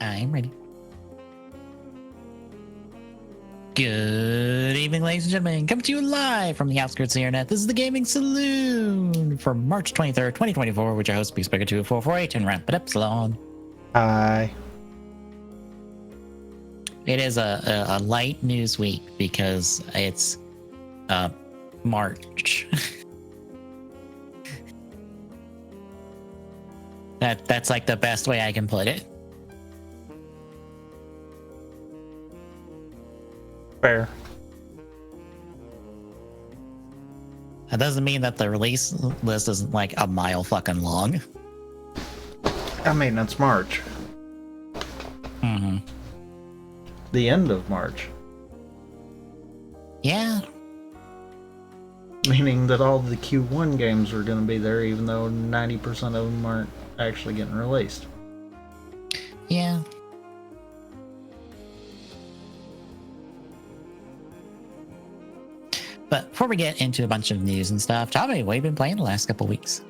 I'm ready. Good evening, ladies and gentlemen. Coming to you live from the outskirts of the internet. This is the Gaming Saloon for March 23rd, 2024, which I host Speaker 2448 and Rampant Epsilon. Hi. It is a light news week because it's March. That's like the best way I can put it. Fair. That doesn't mean that the release list isn't like a mile fucking long. I mean, it's March. Mm-hmm. The end of March. Yeah. Meaning that all the Q1 games are going to be there, even though 90% of them aren't actually getting released. Yeah. But before we get into a bunch of news and stuff, Tommy, what have you been playing the last couple of weeks?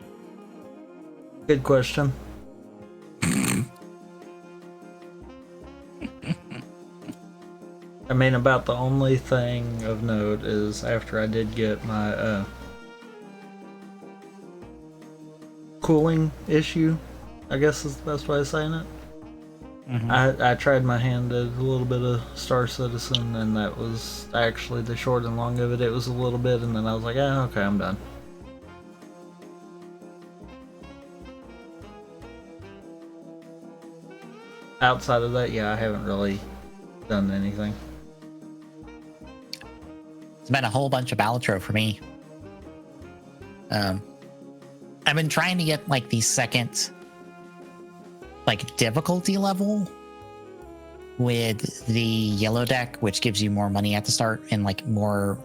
Good question. I mean, about the only thing of note is after I did get my cooling issue, I guess is the best way of saying it. Mm-hmm. I tried my hand at a little bit of Star Citizen, and that was actually the short and long of it. It was a little bit, and then I was like, okay, I'm done. Outside of that, yeah, I haven't really done anything. It's been a whole bunch of Balatro for me. I've been trying to get like the second like difficulty level with the yellow deck, which gives you more money at the start and like more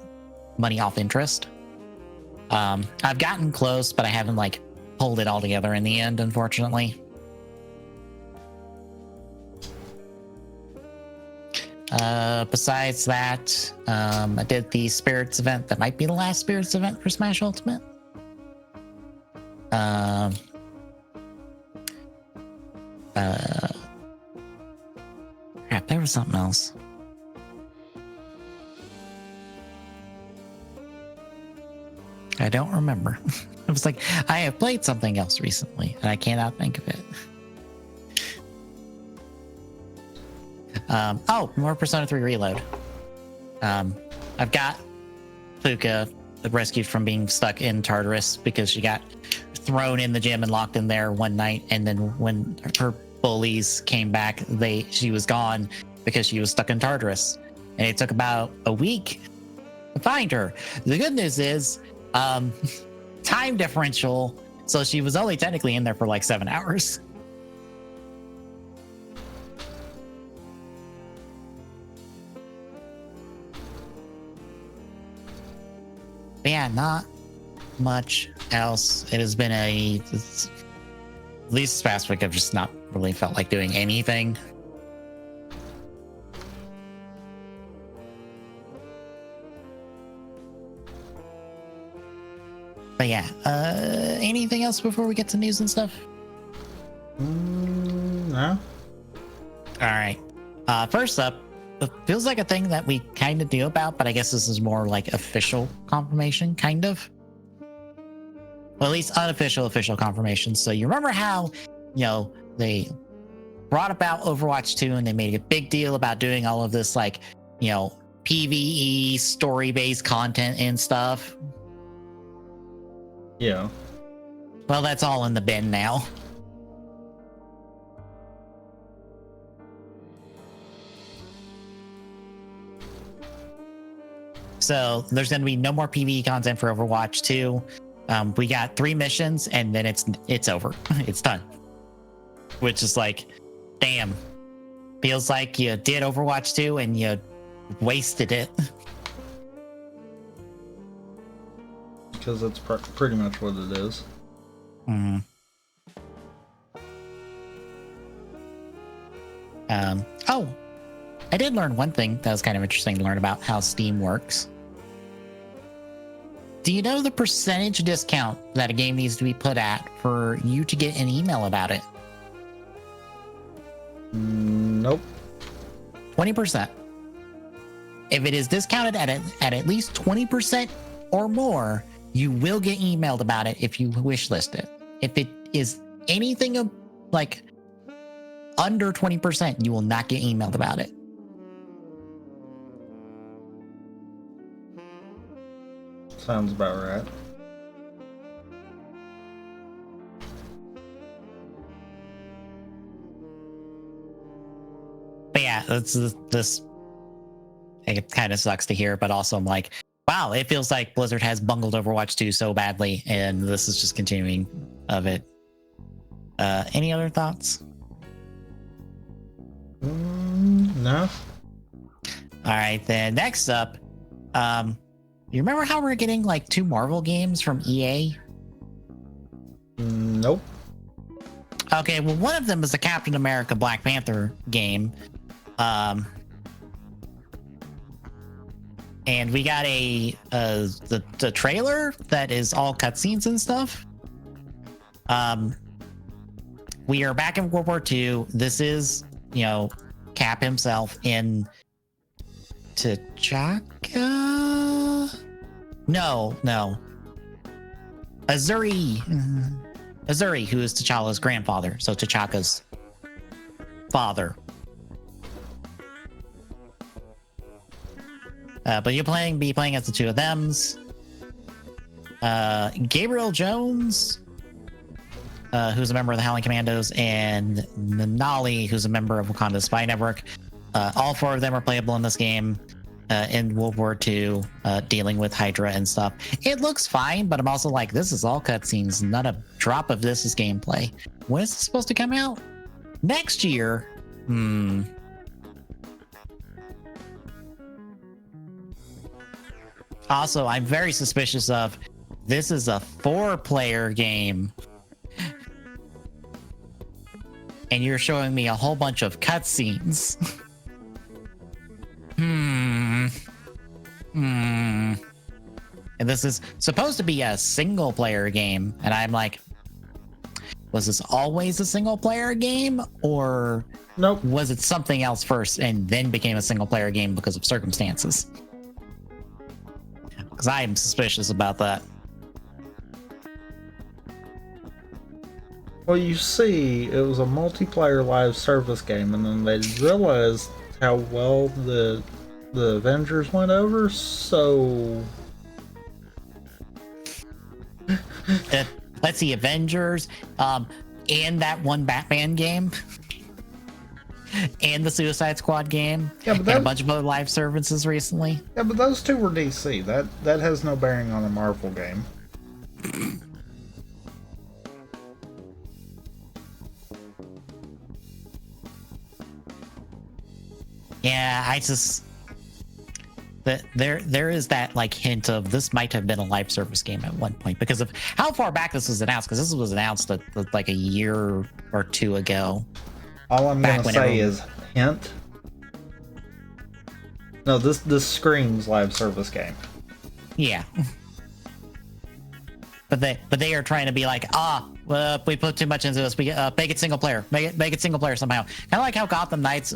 money off interest. I've gotten close, but I haven't like pulled it all together in the end, unfortunately. Besides that, I did the Spirits event. That might be the last Spirits event for Smash Ultimate. Crap, there was something else. I don't remember. I was like, I have played something else recently, and I cannot think of it. Oh, more Persona 3 Reload. I've got Fuka rescued from being stuck in Tartarus because she got thrown in the gym and locked in there one night, and then when her bullies came back, she was gone because she was stuck in Tartarus, and it took about a week to find her. The good news is time differential, so she was only technically in there for like 7 hours. But yeah, not much else. It has been at least this past week, I've just not really felt like doing anything. But yeah, anything else before we get to news and stuff? No. All right. First up, it feels like a thing that we kind of knew about, but I guess this is more like official confirmation, kind of. Well, at least unofficial, official confirmation. So you remember how, they brought about Overwatch 2 and they made a big deal about doing all of this, like, PvE story-based content and stuff? Yeah. Well, that's all in the bin now. So there's going to be no more PvE content for Overwatch 2. We got 3 missions and then it's over. It's done. Which is like, damn. Feels like you did Overwatch 2 and you wasted it. Because that's pretty much what it is. Mm-hmm. Oh, I did learn one thing that was kind of interesting to learn about how Steam works. Do you know the percentage discount that a game needs to be put at for you to get an email about it? Nope. 20%. If it is discounted at least 20% or more, you will get emailed about it if you wish list it. If it is anything like under 20%, you will not get emailed about it. Sounds about right. But yeah, this it kind of sucks to hear, but also I'm like, wow, it feels like Blizzard has bungled Overwatch 2 so badly, and this is just continuing of it. Any other thoughts? No. All right, then next up, you remember how we're getting like 2 Marvel games from EA? Nope. Okay, well, one of them is the Captain America Black Panther game. And we got the trailer that is all cutscenes and stuff. We are back in World War II. This is, Cap himself in T'Chaka? No. Azuri, who is T'Challa's grandfather. So T'Chaka's father. But you'll be playing as the 2 of thems. Gabriel Jones, who's a member of the Howling Commandos, and Nanali, who's a member of Wakanda's Spy Network. All 4 of them are playable in this game in World War II, dealing with Hydra and stuff. It looks fine, but I'm also like, this is all cutscenes. Not a drop of this is gameplay. When is it supposed to come out? Next year? Also, I'm very suspicious of this is a 4-player game. And you're showing me a whole bunch of cutscenes. And this is supposed to be a single-player game. And I'm like, was this always a single-player game? Or nope. Was it something else first and then became a single-player game because of circumstances? Because I am suspicious about that. Well, you see, it was a multiplayer live service game, and then they realized how well the Avengers went over, so... Let's see, Avengers, and that one Batman game, and the Suicide Squad game, and a bunch of other live services recently. Yeah, but those 2 were DC. That has no bearing on a Marvel game. Yeah, I just there is that like hint of this might have been a live service game at one point because of how far back this was announced. Because this was announced like a year or 2 ago. All I'm gonna say is hint. No, this screams live service game. Yeah. But they are trying to be like, we put too much into this. We make it single player. Make it single player somehow. Kind of like how Gotham Knights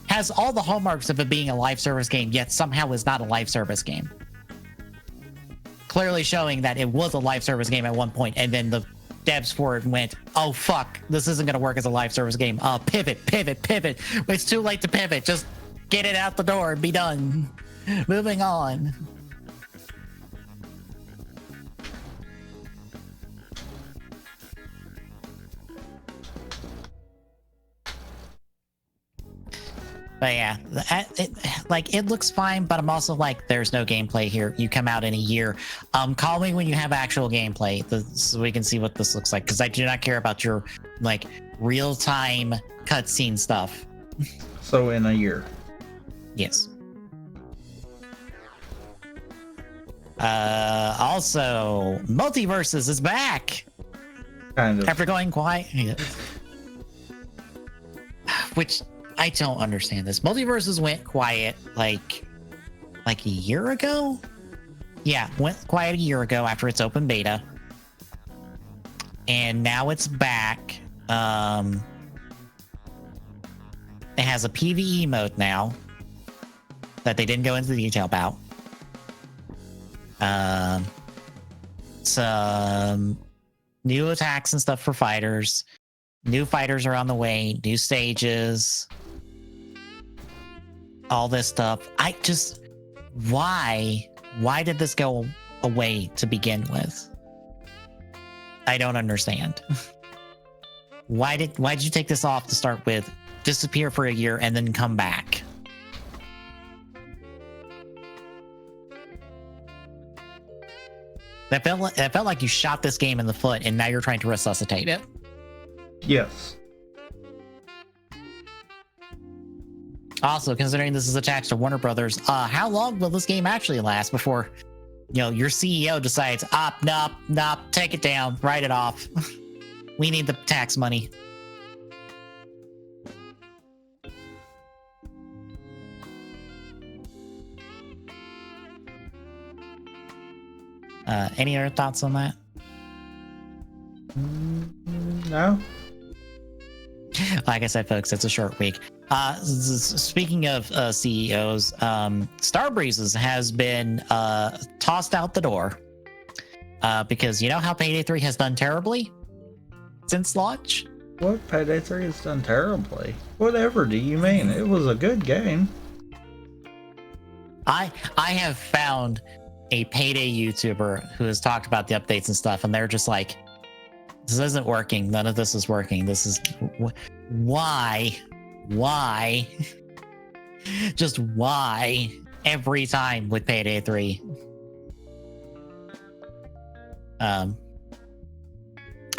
has all the hallmarks of it being a live service game, yet somehow is not a live service game. Clearly showing that it was a live service game at one point, and then the devs for it went, oh fuck, this isn't going to work as a live service game. Pivot. It's too late to pivot. Just get it out the door and be done. Moving on. But yeah, it looks fine, but I'm also like, there's no gameplay here. You come out in a year. Call me when you have actual gameplay so we can see what this looks like, because I do not care about your like real-time cutscene stuff. So in a year. Yes. Also, Multiverses is back. Kind of. After going quiet. Which... I don't understand this. Multiverses went quiet like a year ago? Yeah, went quiet a year ago after its open beta. And now it's back. has a PvE mode now that they didn't go into detail about. Some new attacks and stuff for fighters. New fighters are on the way. New stages. All this stuff. Why did this go away to begin with? I don't understand. Why did you take this off to start with? Disappear for a year and then come back? That felt like you shot this game in the foot and now you're trying to resuscitate it. Yes. Also, considering this is attached to Warner Brothers, how long will this game actually last before, your CEO decides, nope, take it down, write it off. We need the tax money. Any other thoughts on that? No. Like I said, folks, it's a short week. Speaking of CEOs, Starbreezes has been tossed out the door because you know how Payday 3 has done terribly since launch? What? Payday 3 has done terribly? Whatever do you mean? It was a good game. I have found a Payday YouTuber who has talked about the updates and stuff, and they're just like, this isn't working. None of this is working. This is why just why every time with Payday 3. I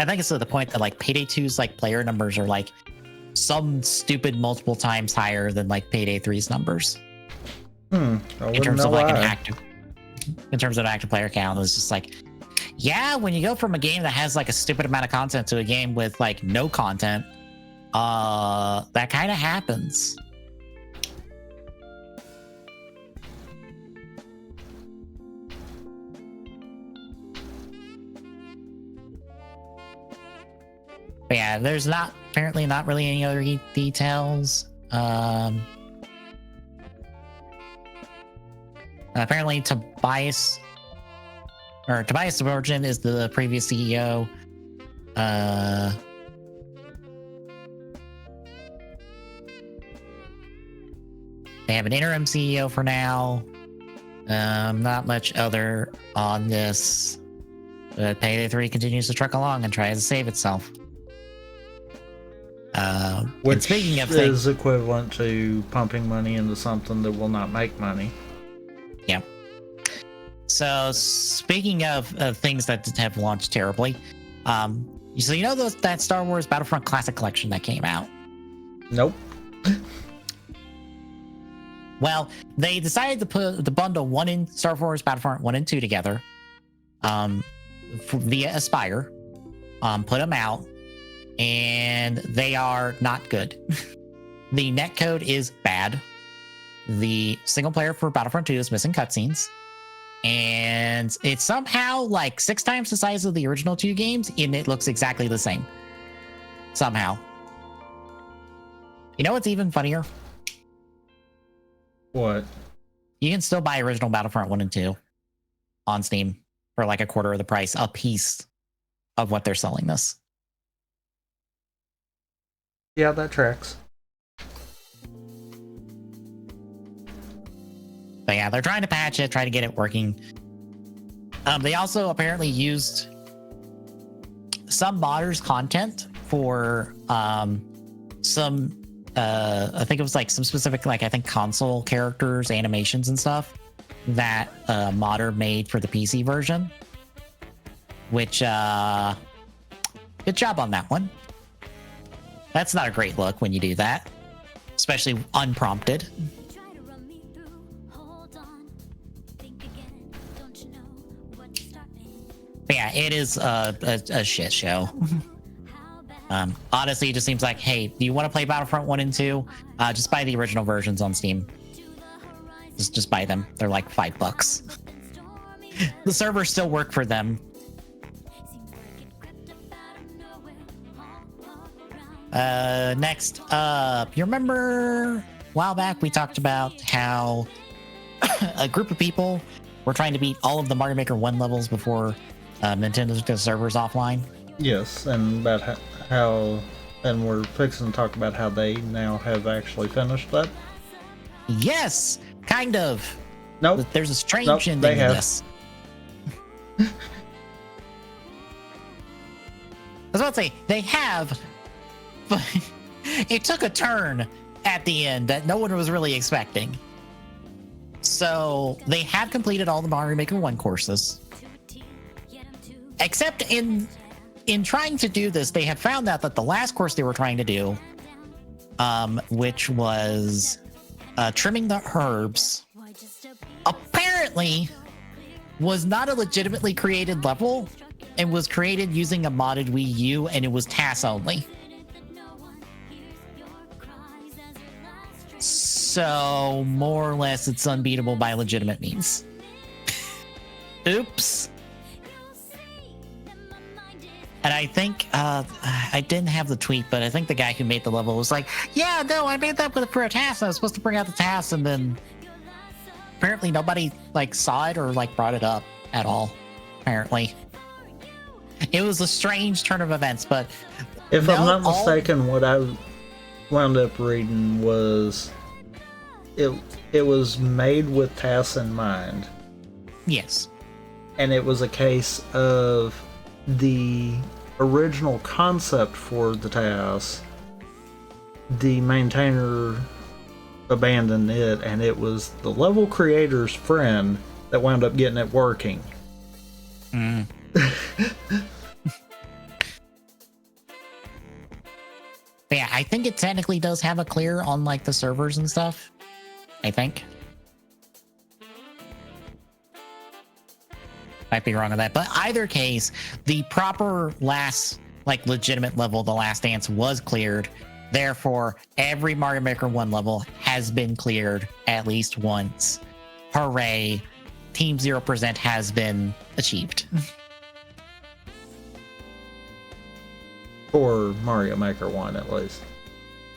think it's to the point that like Payday 2's like player numbers are like some stupid multiple times higher than like Payday 3's numbers. In terms of like in terms of active player count, it's just like, yeah, when you go from a game that has like a stupid amount of content to a game with like no content, that kind of happens. But yeah, there's apparently not really any other details. Apparently Tobias Virgin is the previous CEO. They have an interim CEO for now. Not much other on this. But Payday 3 continues to truck along and try to save itself. Which speaking of is equivalent to pumping money into something that will not make money. Yeah. So speaking of things that have launched terribly, so you know that Star Wars Battlefront Classic Collection that came out? Nope. Well, they decided to put the bundle Star Wars Battlefront 1 and 2 together, via Aspire, put them out, and they are not good. The netcode is bad. The single player for Battlefront 2 is missing cutscenes, and it's somehow like 6 times the size of the original 2 games, and it looks exactly the same. Somehow. You know what's even funnier? What? You can still buy original Battlefront 1 and 2 on Steam for like a quarter of the price, a piece of what they're selling this. Yeah, that tracks. But yeah, they're trying to patch it, try to get it working. They also apparently used some modders content for some I think it was like some specific, like I think console characters, animations and stuff that modder made for the PC version, which good job on that one. That's not a great look when you do that, especially unprompted. But yeah, it is a shit show. Honestly, it just seems like, hey, do you want to play Battlefront 1 and 2? Just buy the original versions on Steam. Just buy them. They're like $5. The servers still work for them. Next up, you remember a while back we talked about how a group of people were trying to beat all of the Mario Maker 1 levels before Nintendo took the servers offline? Yes, and about how, and we're fixing to talk about how they now have actually finished that. Yes, kind of. Nope. There's a strange Nope, ending they to have. this. I was about to say, they have, but it took a turn at the end that no one was really expecting. So they have completed all the Mario Maker 1 courses. Except in trying to do this, they have found out that the last course they were trying to do, which was trimming the herbs, apparently was not a legitimately created level and was created using a modded Wii U, and it was TAS only. So more or less it's unbeatable by legitimate means. Oops. And I think I didn't have the tweet, but I think the guy who made the level was like, yeah, no, I made that for a task. I was supposed to bring out the task, and then apparently nobody like saw it or like brought it up at all. Apparently. It was a strange turn of events, but if I'm not mistaken, what I wound up reading was it was made with TAS in mind. Yes. And it was a case of the original concept for the TAS, the maintainer abandoned it, and it was the level creator's friend that wound up getting it working. Yeah, I think it technically does have a clear on like the servers and stuff. I think. Might be wrong on that, but either case, the proper last, like legitimate level, the last dance was cleared. Therefore, every Mario Maker 1 level has been cleared at least once. Hooray! Team 0% has been achieved. For Mario Maker 1, at least.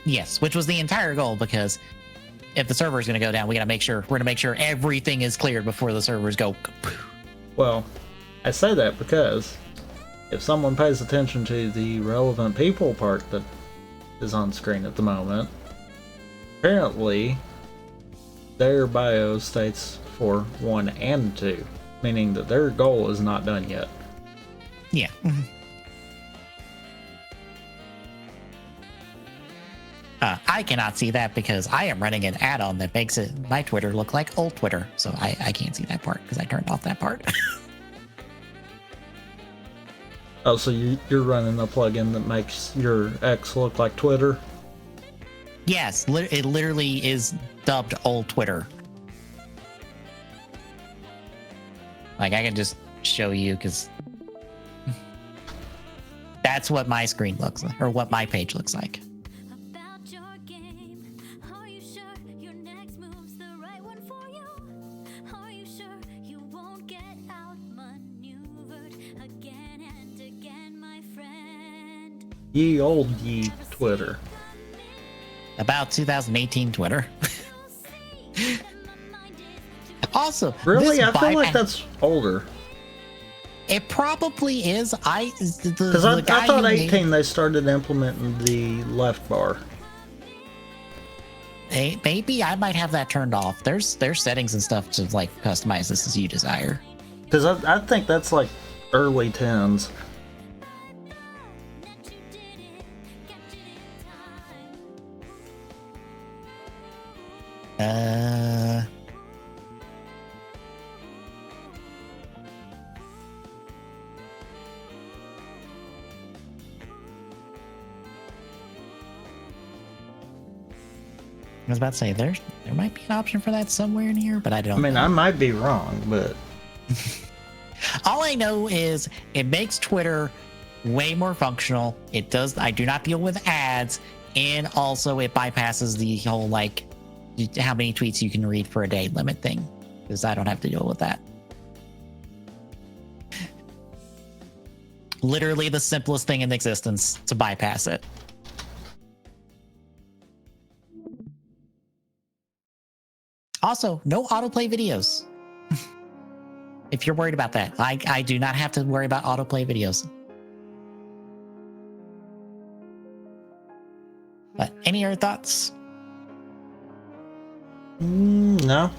Yes, which was the entire goal, because if the server is going to go down, we're going to make sure everything is cleared before the servers go. Well, I say that because if someone pays attention to the relevant people part that is on screen at the moment, apparently their bio states for 1 and 2, meaning that their goal is not done yet. Yeah. I cannot see that because I am running an add-on that makes my Twitter look like old Twitter. So I can't see that part because I turned off that part. Oh, so you're running a plugin that makes your X look like Twitter? Yes, it literally is dubbed old Twitter. Like, I can just show you because that's what my screen looks like, or what my page looks like. Ye old ye Twitter. About 2018 Twitter. Also, really, I feel like that's older. It probably is. Because I thought 18 they started implementing the left bar. Maybe I might have that turned off. There's settings and stuff to like customize this as you desire. Because I think that's like early 10s. I was about to say there might be an option for that somewhere in here, but I don't. I mean, know. I might be wrong, but all I know is it makes Twitter way more functional. It does. I do not deal with ads, and also it bypasses the whole like how many tweets you can read per a day limit thing, because I don't have to deal with that. Literally the simplest thing in existence to bypass it. Also, no autoplay videos. If you're worried about that, I do not have to worry about autoplay videos. But any other thoughts? No.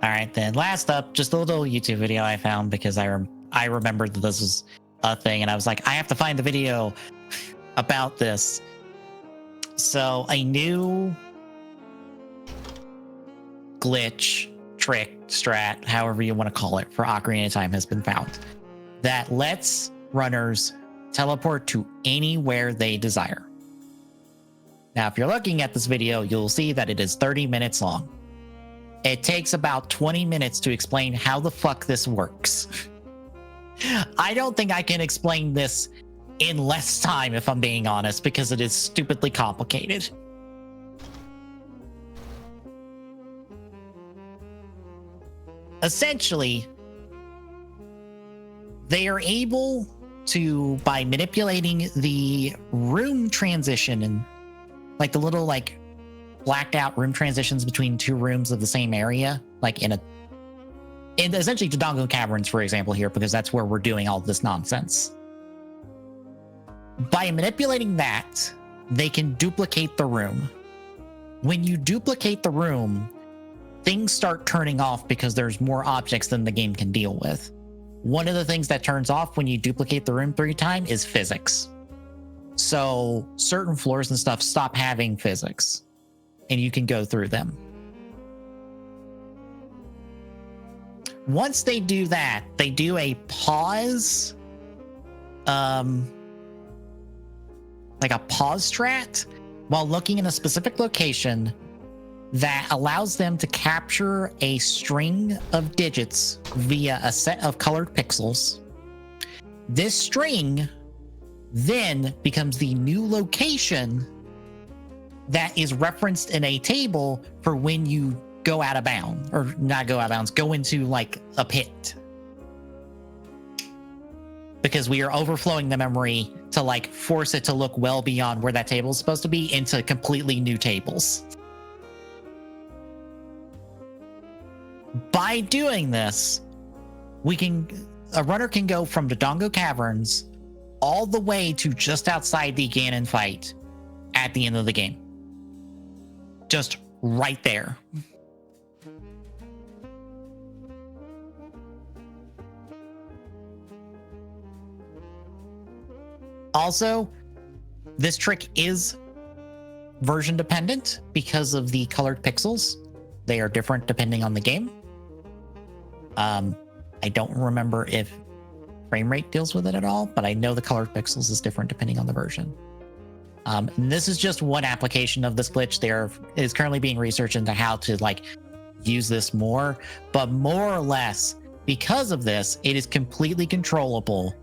All right, then. Last up, just a little YouTube video I found because I remembered that this was a thing, and I was like, I have to find the video about this. So a new glitch, trick, strat, however you want to call it, for Ocarina of Time has been found that lets runners teleport to anywhere they desire. Now, if you're looking at this video, you'll see that it is 30 minutes long. It takes about 20 minutes to explain how the fuck this works. I don't think I can explain this in less time, if I'm being honest, because it is stupidly complicated. Essentially, they are able to, by manipulating the room transition and like the little like blacked out room transitions between two rooms of the same area, like in essentially Dodongo Caverns, for example, here, because that's where we're doing all this nonsense. By manipulating that, they can duplicate the room. When you duplicate the room, things start turning off because there's more objects than the game can deal with. One of the things that turns off when you duplicate the room 3 times is physics. So certain floors and stuff stop having physics, and you can go through them. Once they do that, they do a pause, like a pause strat while looking in a specific location that allows them to capture a string of digits via a set of colored pixels. This string then becomes the new location that is referenced in a table for when you go out of bounds, or not go out of bounds, go into like a pit. Because we are overflowing the memory to like force it to look well beyond where that table is supposed to be into completely new tables. By doing this, a runner can go from Dodongo Caverns all the way to just outside the Ganon fight at the end of the game. Just right there. Also, this trick is version dependent because of the colored pixels. They are different depending on the game. I don't remember if frame rate deals with it at all, but I know the colored pixels is different depending on the version. And this is just one application of this glitch. There is currently being research into how to like use this more, but more or less because of this, it is completely controllable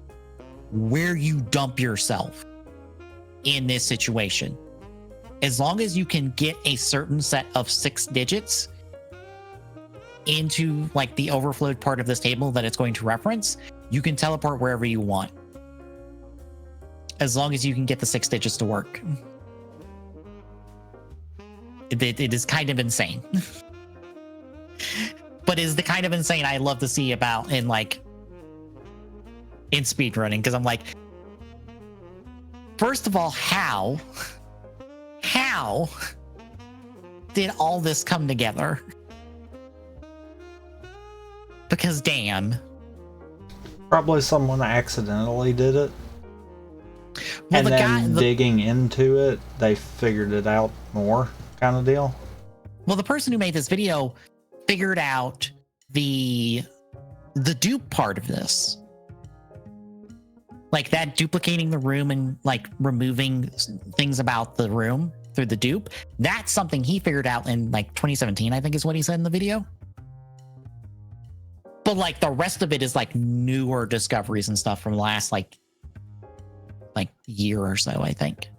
where you dump yourself in this situation. As long as you can get a certain set of 6 digits into like the overflowed part of this table that it's going to reference, you can teleport wherever you want. As long as you can get the 6 digits to work. It is kind of insane. But it is the kind of insane I love to see about in speedrunning, because I'm like, first of all, how did all this come together? Because damn. Probably someone accidentally did it. Well, and then digging into it, they figured it out more, kind of deal. Well, the person who made this video figured out the dupe part of this. Like that duplicating the room and like removing things about the room through the dupe. That's something he figured out in like 2017, I think is what he said in the video. But like the rest of it is like newer discoveries and stuff from the last like year or so, I think.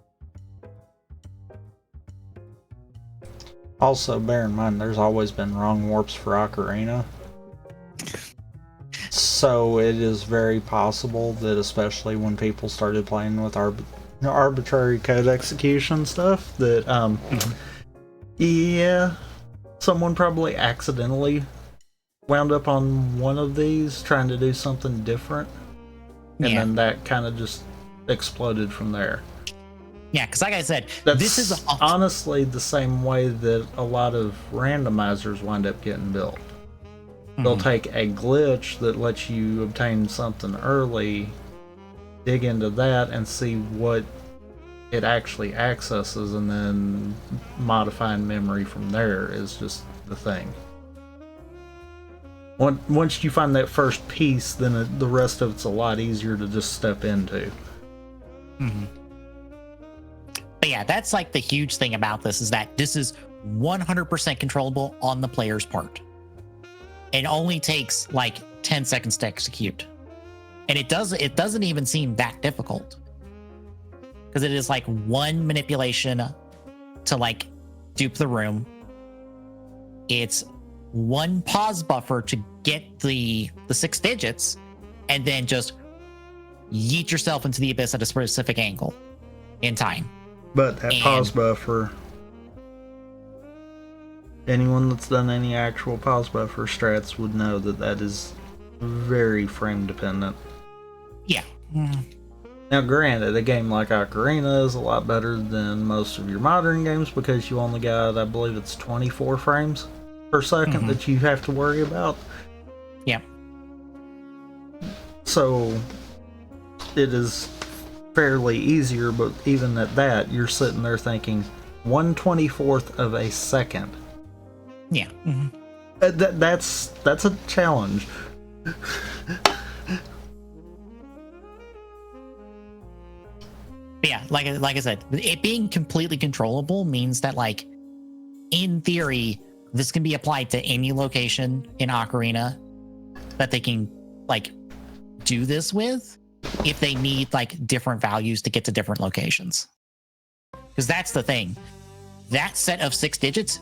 Also, bear in mind, there's always been wrong warps for Ocarina. So it is very possible that, especially when people started playing with arbitrary code execution stuff, that yeah, someone probably accidentally wound up on one of these trying to do something different, and then that kind of just exploded from there. Yeah, because like I said, this is honestly the same way that a lot of randomizers wind up getting built. They'll take a glitch that lets you obtain something early, dig into that, and see what it actually accesses, and then modifying memory from there is just the thing. Once you find that first piece, then the rest of it's a lot easier to just step into. But yeah, that's like the huge thing about this, is that this is 100% controllable on the player's part. It only takes like 10 seconds to execute. And it doesn't even seem that difficult. Because it is like one manipulation to like dupe the room. It's one pause buffer to get the 6 digits, and then just yeet yourself into the abyss at a specific angle in time. But that pause buffer, anyone that's done any actual pause buffer strats would know that that is very frame dependent. Yeah. Now granted, a game like Ocarina is a lot better than most of your modern games because you only got, I believe it's 24 frames per second that you have to worry about. Yep. So it is fairly easier, but even at that, you're sitting there thinking 1/24th of a second. Yeah. That's a challenge. Yeah, like I said, it being completely controllable means that, like, in theory, this can be applied to any location in Ocarina that they can like do this with, if they need like different values to get to different locations. Because that's the thing. That set of 6 digits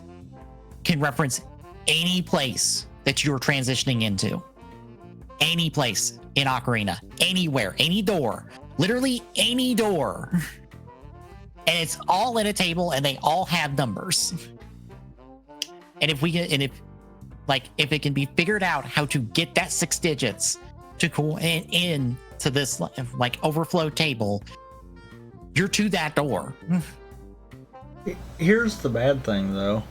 can reference any place that you're transitioning into. Any place in Ocarina. Anywhere. Any door. Literally any door. And it's all in a table, and they all have numbers. And if it can be figured out how to get that 6 digits to go in to this like overflow table, you're to that door. Here's the bad thing, though.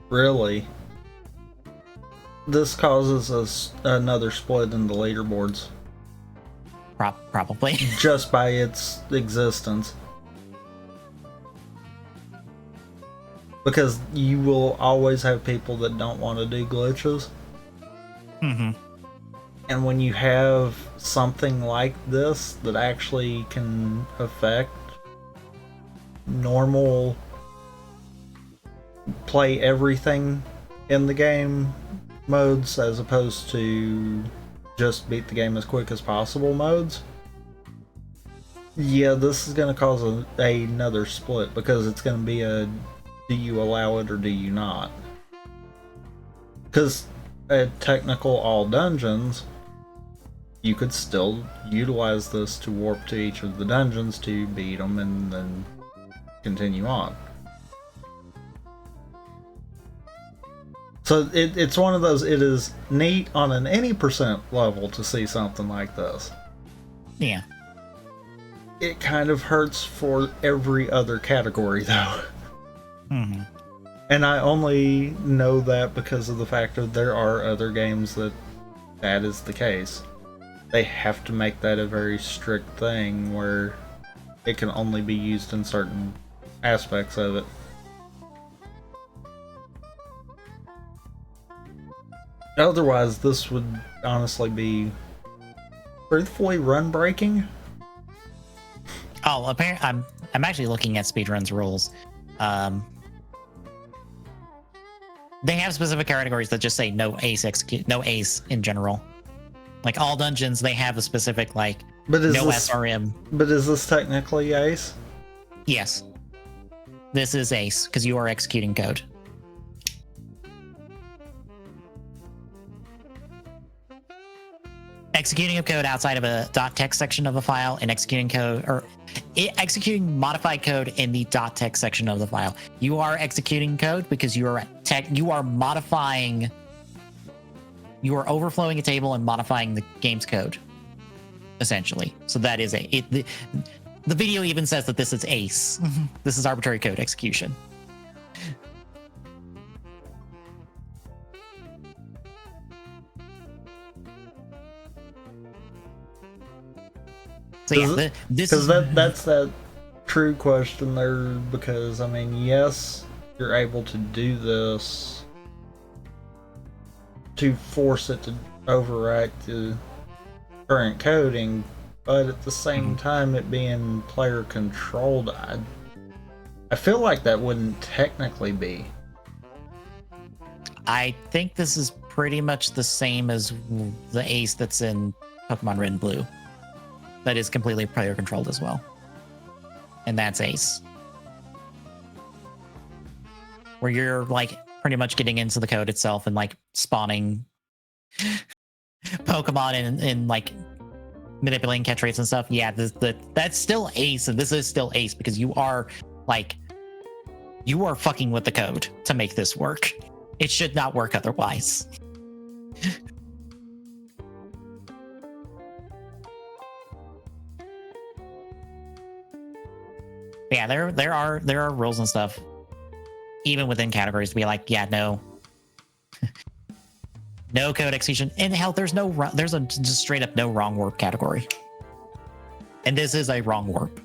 Really, this causes us another split in the leaderboards. Probably. Just by its existence. Because you will always have people that don't want to do glitches. And when you have something like this that actually can affect normal play everything in the game modes, as opposed to just beat the game as quick as possible modes, yeah, this is going to cause another split, because it's going to be a do you allow it or do you not? Because at technical all dungeons, you could still utilize this to warp to each of the dungeons to beat them and then continue on. So it's one of those, it is neat on an any percent level to see something like this. Yeah. It kind of hurts for every other category, though. And I only know that because of the fact that there are other games that is the case. They have to make that a very strict thing where it can only be used in certain aspects of it. Otherwise, this would honestly be truthfully run breaking. Oh, apparently, I'm actually looking at Speedrun's rules. They have specific categories that just say no ace execute, no ace in general. Like all dungeons, they have a specific no SRM. But is this technically ace? Yes. This is ace, because you are executing code. executing a code outside of a .text section of a file and executing code or executing modified code in the .text section of the file. You are executing code because you are modifying, you are overflowing a table and modifying the game's code, essentially. So that is the video even says that this is ACE. This is arbitrary code execution. So yeah, because that's that true question there. Because I mean, yes, you're able to do this to force it to overwrite the current coding, but at the same time, it being player controlled, I feel like that wouldn't technically be. I think this is pretty much the same as the ACE that's in Pokemon Red and Blue. That is completely player controlled as well. And that's ACE. Where you're like pretty much getting into the code itself and like spawning Pokemon and like manipulating catch rates and stuff. Yeah, that's still ACE, and this is still ACE because you are fucking with the code to make this work. It should not work otherwise. Yeah, there are rules and stuff, even within categories, to be like, yeah, no, no code execution. And hell, there's a just straight up no wrong warp category, and this is a wrong warp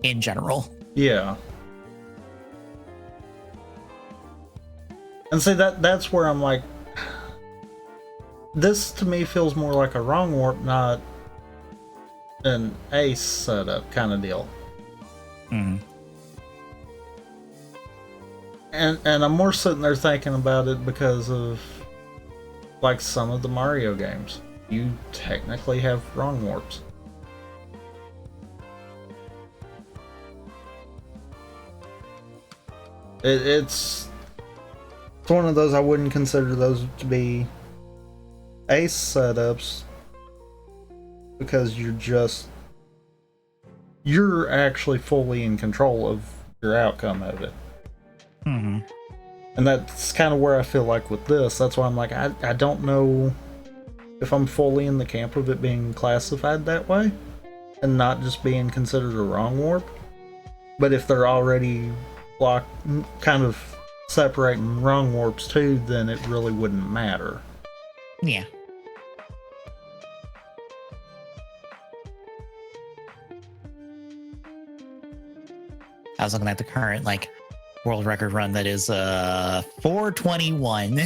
in general. Yeah. And see that's where I'm like, this to me feels more like a wrong warp, not an ACE setup kind of deal. Mm-hmm. And I'm more sitting there thinking about it because of like some of the Mario games. You technically have wrong warps. It's one of those I wouldn't consider those to be ACE setups because you're actually fully in control of your outcome of it. Mm-hmm. And that's kind of where I feel like with this. That's why I'm like, I don't know if I'm fully in the camp of it being classified that way and not just being considered a wrong warp. But if they're already blocked, kind of separating wrong warps too, then it really wouldn't matter. Yeah. I was looking at the current like world record run that is 421,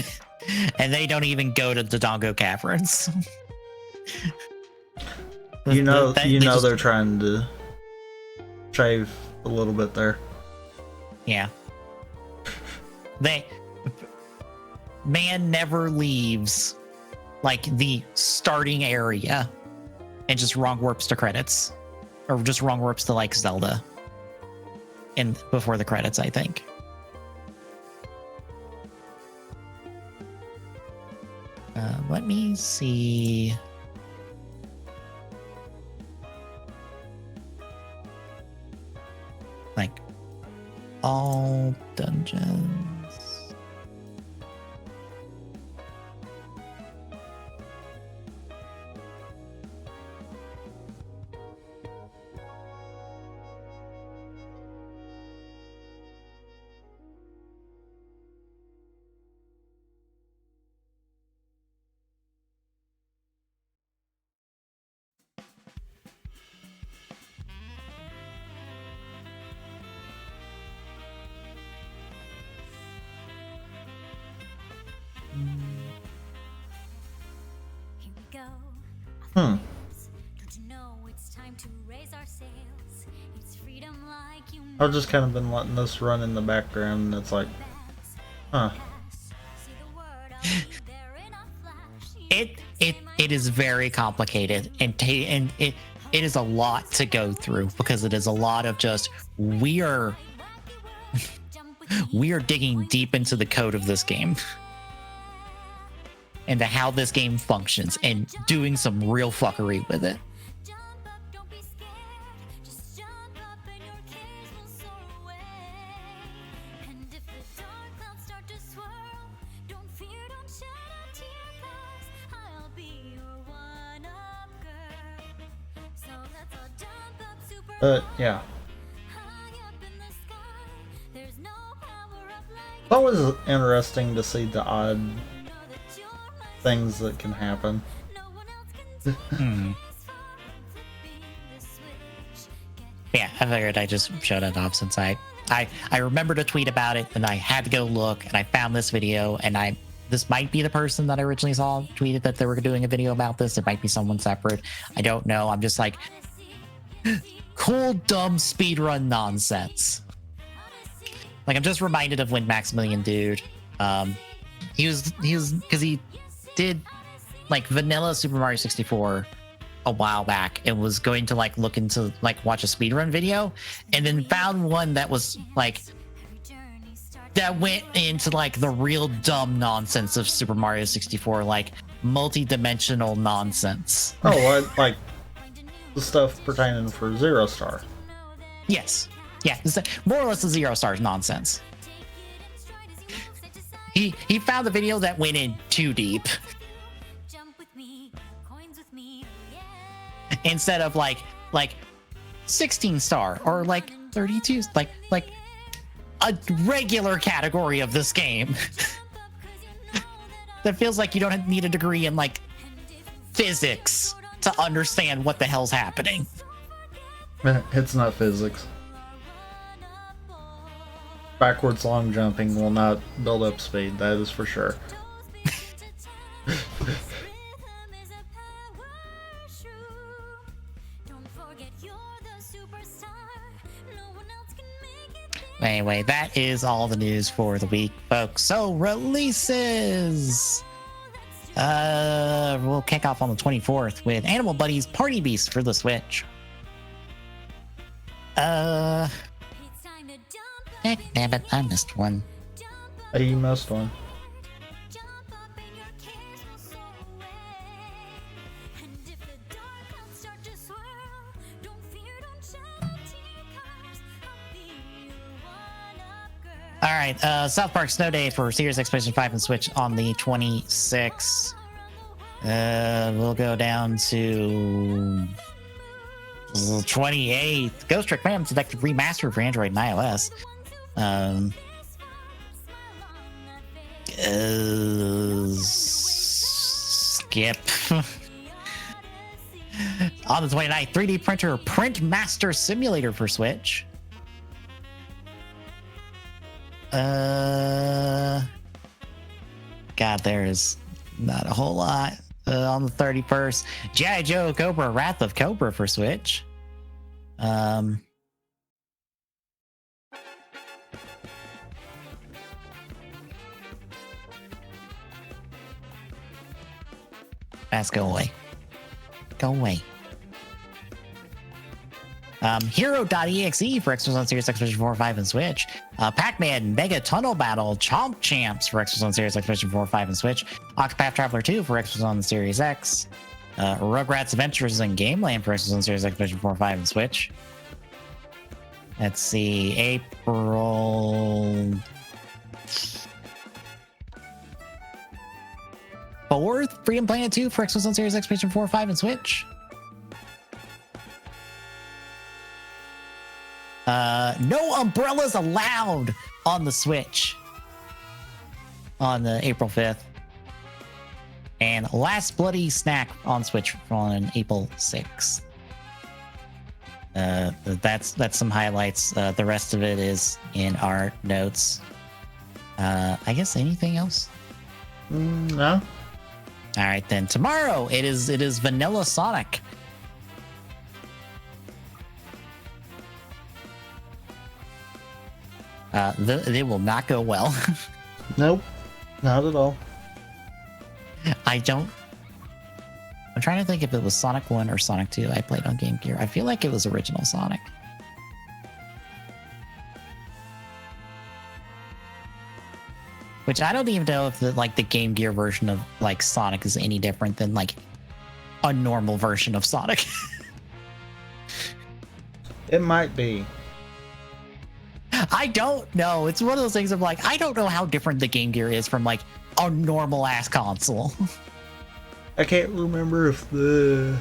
and they don't even go to the Dodongo Caverns. They're trying to shave a little bit there. Yeah. Man never leaves like the starting area and just wrong warps to credits, or just wrong warps to like Zelda and before the credits, I think. Let me see. Like all dungeons. I've just kind of been letting this run in the background, and it's like, huh. It is very complicated, and it is a lot to go through because it is a lot of just we are digging deep into the code of this game. into how this game functions and doing some real fuckery with it. Yeah. It's always interesting to see the odd things that can happen. Yeah, I figured I just showed it off since I remembered a tweet about it and I had to go look and I found this video and this might be the person that I originally saw tweeted that they were doing a video about this. It might be someone separate. I don't know. I'm just like, cool, dumb speedrun nonsense. Like, I'm just reminded of when Maximilian Dude, he was because he did like vanilla Super Mario 64 a while back and was going to like look into like watch a speedrun video and then found one that was like that went into like the real dumb nonsense of Super Mario 64, like multi-dimensional nonsense. Oh, what? Like the stuff pertaining for Zero Star. Yes. Yeah, it's more or less the Zero Star's nonsense. He found the video that went in too deep. Instead of like 16 star or like 32, like a regular category of this game. That feels like you don't need a degree in like physics to understand what the hell's happening. It's not physics. Backwards long jumping will not build up speed, that is for sure. Anyway, that is all the news for the week, folks. So, releases! We'll kick off on the 24th with Animal Buddies Party Beast for the Switch. Damn it, I missed one. Hey, you missed one. All right, South Park Snow Day for Series X, PlayStation 5 and Switch on the 26th. We'll go down to the 28th. Ghost Trick Phantom Detective Remastered for Android and iOS. Skip. On the 29th, 3D Printer Print Master Simulator for Switch. God, there is not a whole lot. On the 31st, G.I. Joe Cobra Wrath of Cobra for Switch. Go away. Go away. Hero.exe for Xbox One Series X, PlayStation 4, 5, and Switch. Pac-Man Mega Tunnel Battle Chomp Champs for Xbox One Series X, PlayStation 4, 5, and Switch. Octopath Traveler 2 for Xbox One Series X. Rugrats Adventures in Gameland for Xbox One Series X, PlayStation 4, 5, and Switch. Let's see, April 4th, Freedom Planet 2 for Xbox One Series X, PlayStation 4, 5, and Switch. No umbrellas allowed on the Switch on the April 5th. And Last Bloody Snack on Switch on April 6th. That's some highlights. The rest of it is in our notes. I guess anything else? No. All right, then. Tomorrow it is Vanilla Sonic. They will not go well. Nope, not at all. I'm trying to think if it was Sonic 1 or Sonic 2 I played on Game Gear. I feel like it was original Sonic. Which I don't even know if the Game Gear version of like Sonic is any different than like a normal version of Sonic. It might be. I don't know. It's one of those things of like, I don't know how different the Game Gear is from like a normal ass console. I can't remember if the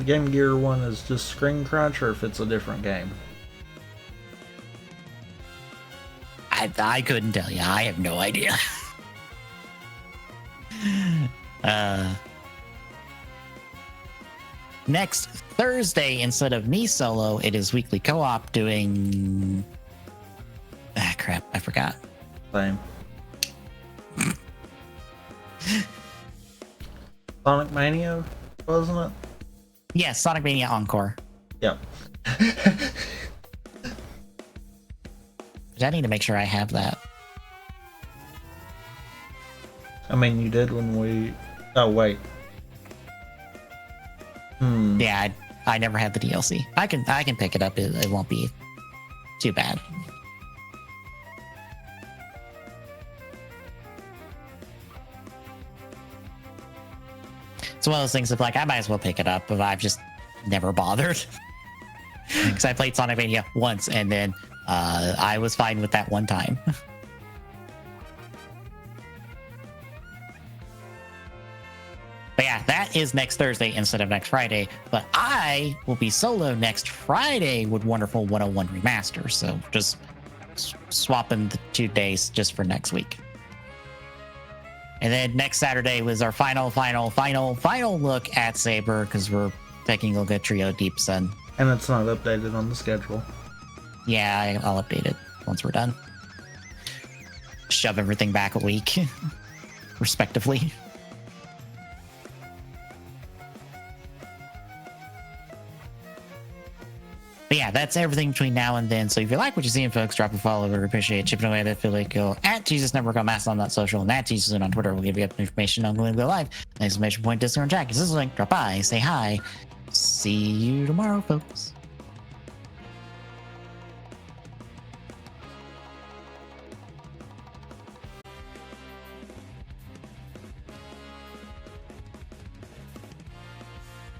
Game Gear one is just Screen Crunch or if it's a different game. I couldn't tell you. I have no idea. Next Thursday, instead of me solo, it is weekly co-op doing... Ah, crap. I forgot. Same. Sonic Mania, wasn't it? Yes, Sonic Mania Encore. Yep. I need to make sure I have that. I mean, you did when we... Oh, wait. Yeah, I never had the DLC. I can pick it up. It won't be too bad. It's one of those things of like, I might as well pick it up, but I've just never bothered. Because I played Sonic Mania once, and then I was fine with that one time. But yeah, that is next Thursday instead of next Friday. But I will be solo next Friday with Wonderful 101 Remaster. So just swapping the 2 days just for next week. And then next Saturday was our final look at Saber, because we're taking a look at Trio Deep Sun. And it's not updated on the schedule. Yeah, I'll update it once we're done. Shove everything back a week, respectively. But yeah, that's everything between now and then. So if you like what you're seeing, folks, drop a follow. We appreciate chipping away at affiliate. Go at Jesus Network on Mastodon.social and at Jesus on Twitter. We'll give you up information on when we go live. Exclamation point, Discord, Jack. Is this a link? Drop by, say hi. See you tomorrow, folks.